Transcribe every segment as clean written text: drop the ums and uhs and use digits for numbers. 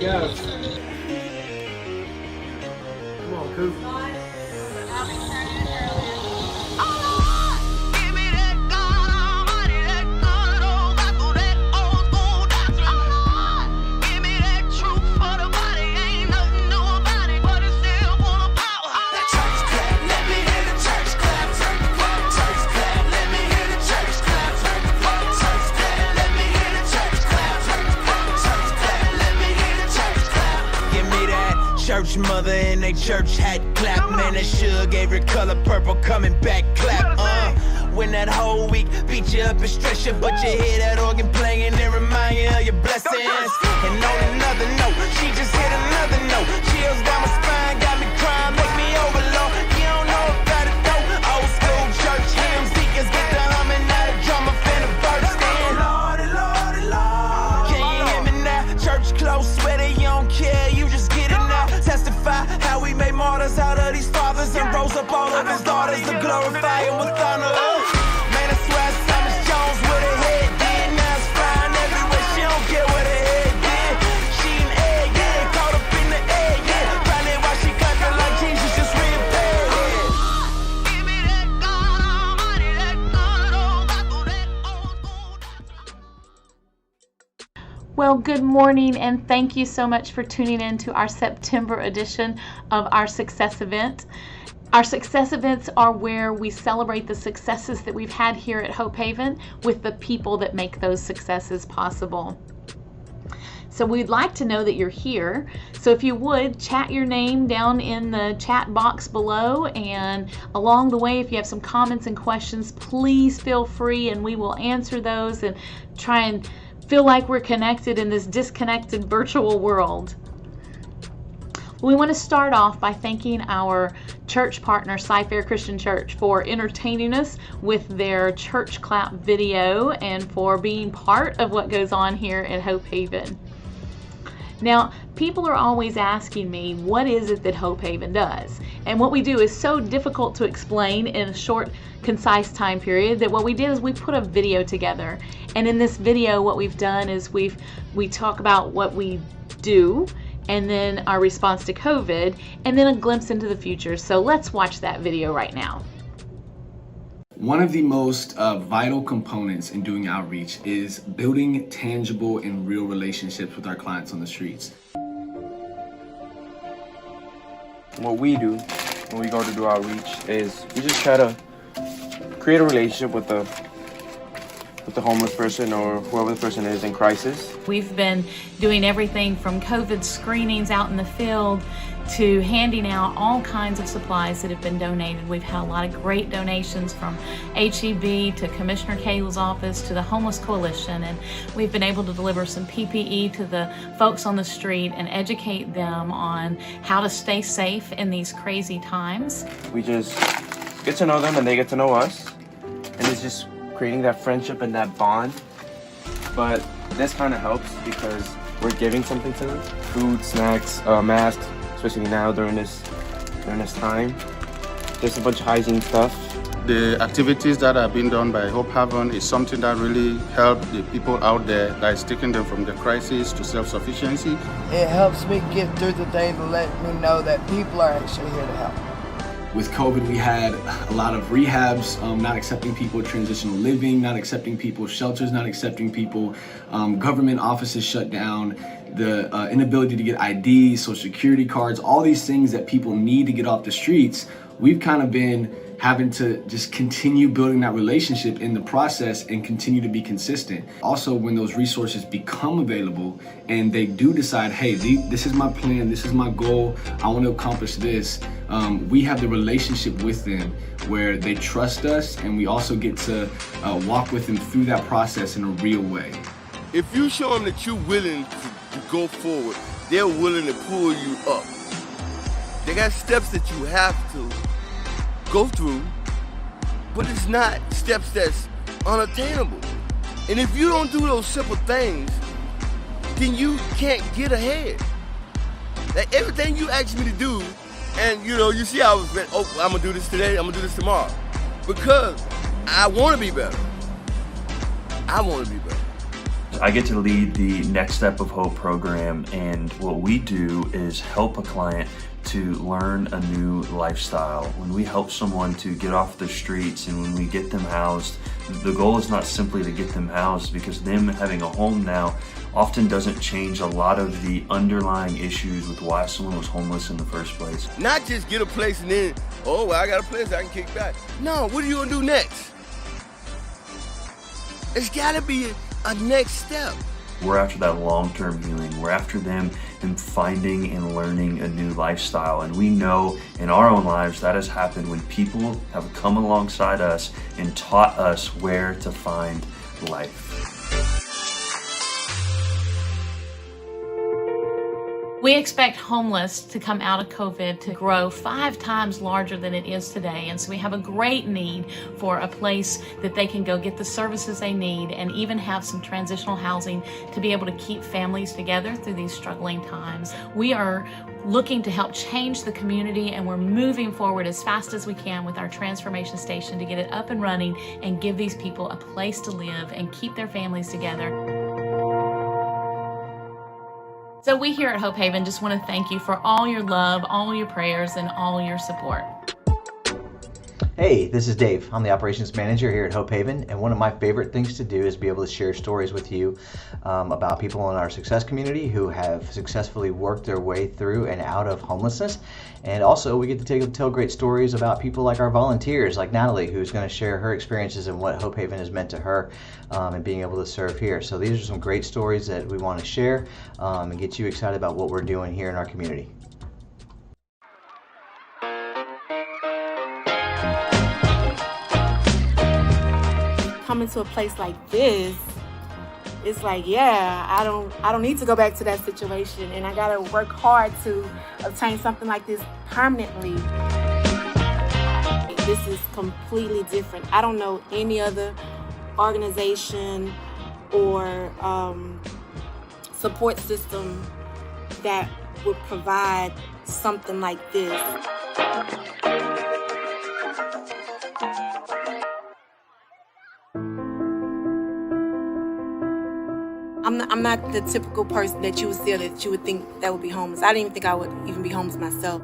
Yes. Come on, Coop. Church mother in a church hat clap. Man, that sure gave her color purple coming back clap. When that whole week beat you up and stress you, but you hear that organ playing and remind you of your blessings. And on another note, she just hit another note. Chills down my spine, got me crying, make me overload. You don't know about it though. Old school church hymns, deacons get the humming, now the drummer finna burst in. Lordy, Lordy, Lord. Can you hear me now? Church close, sweater, you don't care, you just get it now. Testify how we made martyrs out of these fathers and rose up all of his daughters to glorify him with honor. Man, I swear Thomas Jones with her head did. Now it's flying everywhere, she don't care what her head did. She an egg, yeah, caught up in the egg, yeah. Probably why she clapping like Jesus just reappeared, yeah. Give me that God Almighty, that God, oh, I throw that old school. Well, good morning, and thank you so much for tuning in to our September edition of our Success Event. Our Success Events are where we celebrate the successes that we've had here at Hope Haven with the people that make those successes possible. So we'd like to know that you're here. So if you would, chat your name down in the chat box below, and along the way, if you have some comments and questions, please feel free and we will answer those and try and feel like we're connected in this disconnected virtual world. We want to start off by thanking our church partner, Cy-Fair Christian Church, for entertaining us with their church clap video and for being part of what goes on here at Hope Haven. Now, people are always asking me, what is it that Hope Haven does? And what we do is so difficult to explain in a short, concise time period that what we did is we put a video together. And in this video, what we've done is we talk about what we do, and then our response to COVID, and then a glimpse into the future. So let's watch that video right now. One of the most vital components in doing outreach is building tangible and real relationships with our clients on the streets. What we do when we go to do outreach is we just try to create a relationship with the homeless person or whoever the person is in crisis. We've been doing everything from COVID screenings out in the field to handing out all kinds of supplies that have been donated. We've had a lot of great donations from HEB to Commissioner Cagle's office to the Homeless Coalition, and we've been able to deliver some PPE to the folks on the street and educate them on how to stay safe in these crazy times. We just get to know them and they get to know us, and it's just creating that friendship and that bond. But this kind of helps because we're giving something to them: food, snacks, masks, especially now during this time. There's a bunch of hygiene stuff. The activities that are being done by Hope Haven is something that really helps the people out there, that is taking them from the crisis to self-sufficiency. It helps me get through the day to let me know that people are actually here to help. With COVID, we had a lot of rehabs, not accepting people, transitional living, not accepting people, shelters not accepting people, government offices shut down, the inability to get IDs, social security cards, all these things that people need to get off the streets. We've kind of been having to just continue building that relationship in the process and continue to be consistent. Also, when those resources become available and they do decide, hey, this is my plan, this is my goal, I want to accomplish this, we have the relationship with them where they trust us, and we also get to walk with them through that process in a real way. If you show them that you're willing to go forward, they're willing to pull you up. They got steps that you have to go through, but it's not steps that's unattainable. And if you don't do those simple things, then you can't get ahead. Like everything you ask me to do, and you see I was, I'm gonna do this today, I'm gonna do this tomorrow. Because I wanna be better. I wanna be better. I get to lead the Next Step of Hope program, and what we do is help a client to learn a new lifestyle. When we help someone to get off the streets and when we get them housed, the goal is not simply to get them housed, because them having a home now often doesn't change a lot of the underlying issues with why someone was homeless in the first place. Not just get a place and then, oh, well, I got a place I can kick back. No, what are you gonna do next? It's gotta be a next step. We're after that long-term healing. We're after them finding and learning a new lifestyle. And we know in our own lives that has happened when people have come alongside us and taught us where to find life. We expect homeless to come out of COVID to grow 5 times larger than it is today. And so we have a great need for a place that they can go get the services they need and even have some transitional housing to be able to keep families together through these struggling times. We are looking to help change the community, and we're moving forward as fast as we can with our transformation station to get it up and running and give these people a place to live and keep their families together. So we here at Hope Haven just want to thank you for all your love, all your prayers, and all your support. Hey, this is Dave. I'm the operations manager here at Hope Haven, and one of my favorite things to do is be able to share stories with you about people in our success community who have successfully worked their way through and out of homelessness. And also we get to tell great stories about people like our volunteers, like Natalie, who's going to share her experiences and what Hope Haven has meant to her and being able to serve here. So these are some great stories that we want to share and get you excited about what we're doing here in our community. Coming to a place like this, it's like, yeah, I don't need to go back to that situation, and I gotta work hard to obtain something like this permanently. This is completely different. I don't know any other organization or support system that would provide something like this. I'm not the typical person that you would see that you would think that would be homeless. I didn't even think I would even be homeless myself.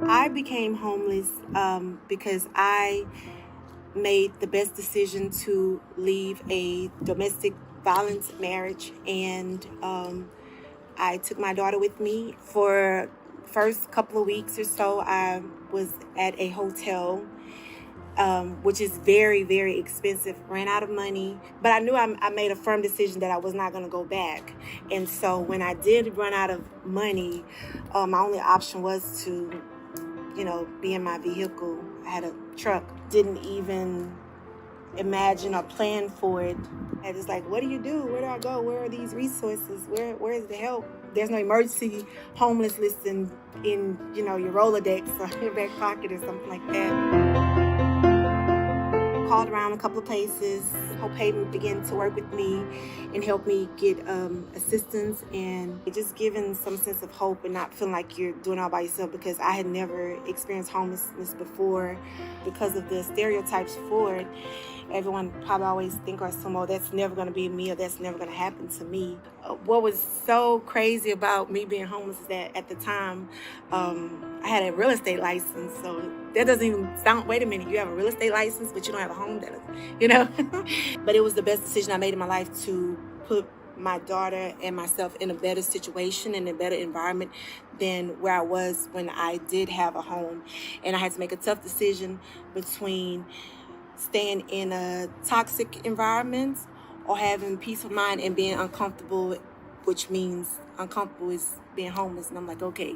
I became homeless because I made the best decision to leave a domestic violence marriage, and I took my daughter with me. For the first couple of weeks or so, I was at a hotel, which is very, very expensive, ran out of money. But I knew I made a firm decision that I was not going to go back. And so when I did run out of money, my only option was to, be in my vehicle. I had a truck. Didn't even imagine or plan for it. I was like, what do you do? Where do I go? Where are these resources? Where is the help? There's no emergency homeless list in your Rolodex or your back pocket or something like that. Called around a couple of places. Hope Haven began to work with me and help me get assistance, and just giving some sense of hope and not feeling like you're doing it all by yourself, because I had never experienced homelessness before. Because of the stereotypes for it, everyone probably always think or assume, oh, that's never going to be me, or that's never going to happen to me. What was so crazy about me being homeless is that at the time, I had a real estate license. So that doesn't even sound, wait a minute, you have a real estate license, but you don't have a home, But it was the best decision I made in my life to put my daughter and myself in a better situation, in a better environment than where I was when I did have a home. And I had to make a tough decision between staying in a toxic environment or having peace of mind and being uncomfortable, which means uncomfortable is being homeless. And I'm like, okay,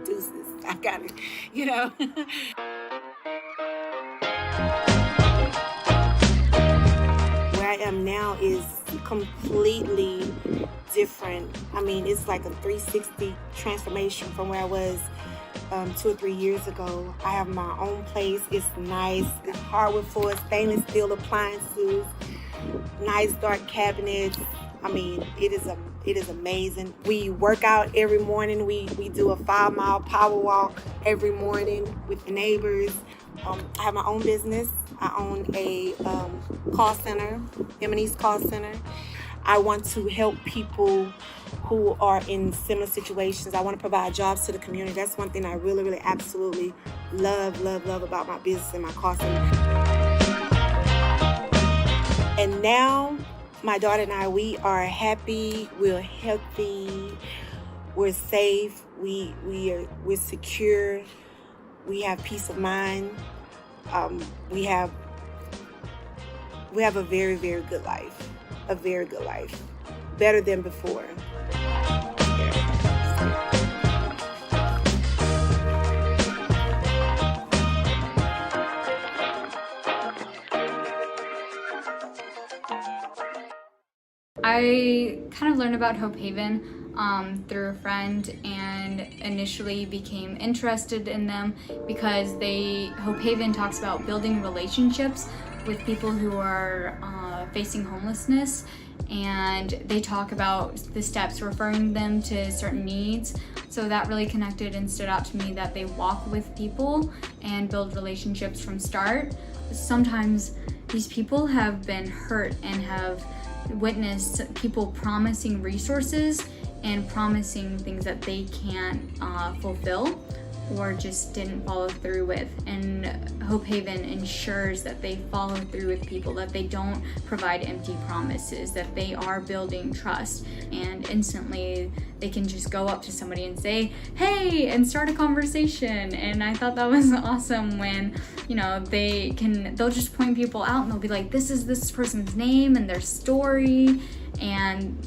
deuces, I got it, Where I am now is completely different. I mean, it's like a 360 transformation from where I was 2 or 3 years ago. I have my own place. It's nice, hardwood floors, stainless steel appliances, nice dark cabinets. I mean, it is amazing. We work out every morning. We do a 5-mile power walk every morning with the neighbors. I have my own business. I own a call center, M&E's call center. I want to help people who are in similar situations. I want to provide jobs to the community. That's one thing I really, really absolutely love about my business and my call center. And now, my daughter and I, we are happy, we're healthy, we're safe, we're secure, we have peace of mind. We have a very, very good life. A very good life. Better than before. I kind of learned about Hope Haven through a friend, and initially became interested in them because Hope Haven talks about building relationships with people who are facing homelessness, and they talk about the steps, referring them to certain needs. So that really connected and stood out to me, that they walk with people and build relationships from start. Sometimes these people have been hurt and have witnessed people promising resources and promising things that they can't fulfill or just didn't follow through with. And Hope Haven ensures that they follow through with people, that they don't provide empty promises, that they are building trust, and instantly they can just go up to somebody and say, hey, and start a conversation. And I thought that was awesome when, they'll just point people out and they'll be like, this is this person's name and their story, and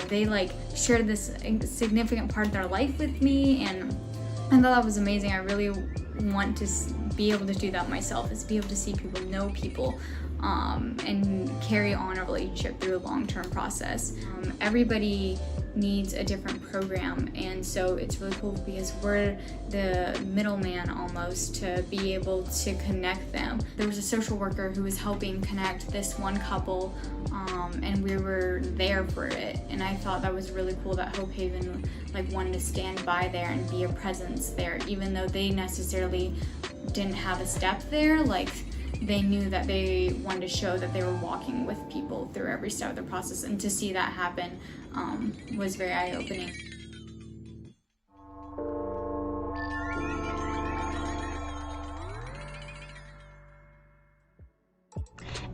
they share this significant part of their life with me, and I thought that was amazing. I really want to be able to do that myself, is be able to see people, know people, and carry on a relationship through a long-term process. Everybody needs a different program, and so it's really cool because we're the middleman almost to be able to connect them. There was a social worker who was helping connect this one couple, and we were there for it, and I thought that was really cool that Hope Haven wanted to stand by there and be a presence there, even though they necessarily didn't have a step there. They knew that they wanted to show that they were walking with people through every step of the process, and to see that happen was very eye-opening.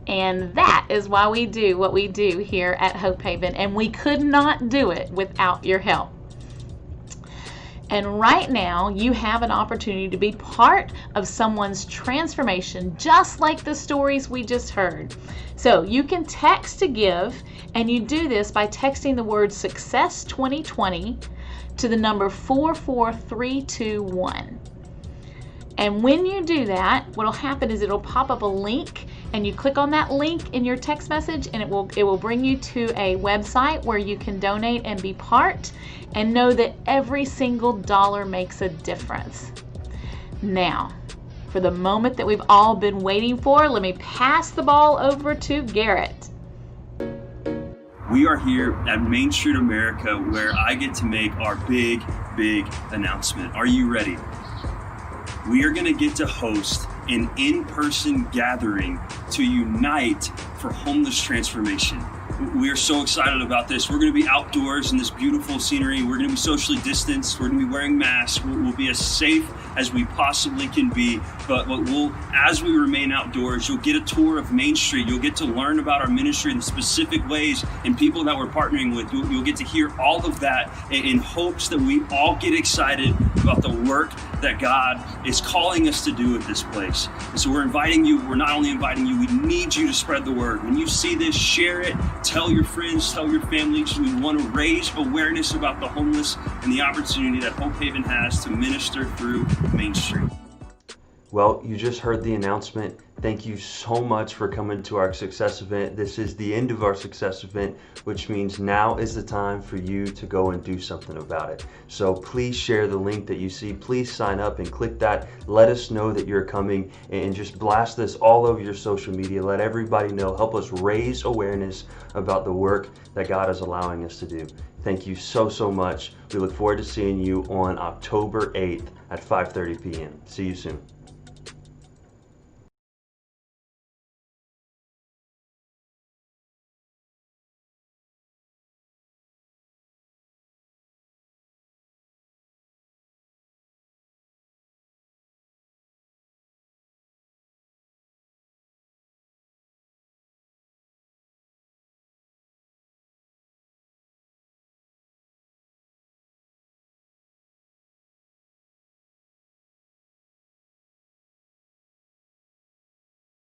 And that is why we do what we do here at Hope Haven, and we could not do it without your help. And right now, you have an opportunity to be part of someone's transformation, just like the stories we just heard. So you can text to give, and you do this by texting the word Success 2020 to the number 44321. And when you do that, what'll happen is it'll pop up a link, and you click on that link in your text message, and it will bring you to a website where you can donate and be part, and know that every single dollar makes a difference. Now, for the moment that we've all been waiting for, let me pass the ball over to Garrett. We are here at Main Street America, where I get to make our big announcement. Are you ready? We are going to get to host an in-person gathering to unite for homeless transformation. We are so excited about this. We're going to be outdoors in this beautiful scenery. We're going to be socially distanced. We're going to be wearing masks. We'll be as safe as we possibly can be. But as we remain outdoors, you'll get a tour of Main Street. You'll get to learn about our ministry in specific ways and people that we're partnering with. You'll get to hear all of that in hopes that we all get excited about the work that God is calling us to do at this place. And so we're inviting you. We're not only inviting you, we need you to spread the word. When you see this, share it. Tell your friends, tell your families. We want to raise awareness about the homeless and the opportunity that Hope Haven has to minister through Main Street. Well, you just heard the announcement. Thank you so much for coming to our success event. This is the end of our success event, which means now is the time for you to go and do something about it. So please share the link that you see. Please sign up and click that. Let us know that you're coming, and just blast this all over your social media. Let everybody know. Help us raise awareness about the work that God is allowing us to do. Thank you so much. We look forward to seeing you on October 8th at 5:30 p.m. See you soon.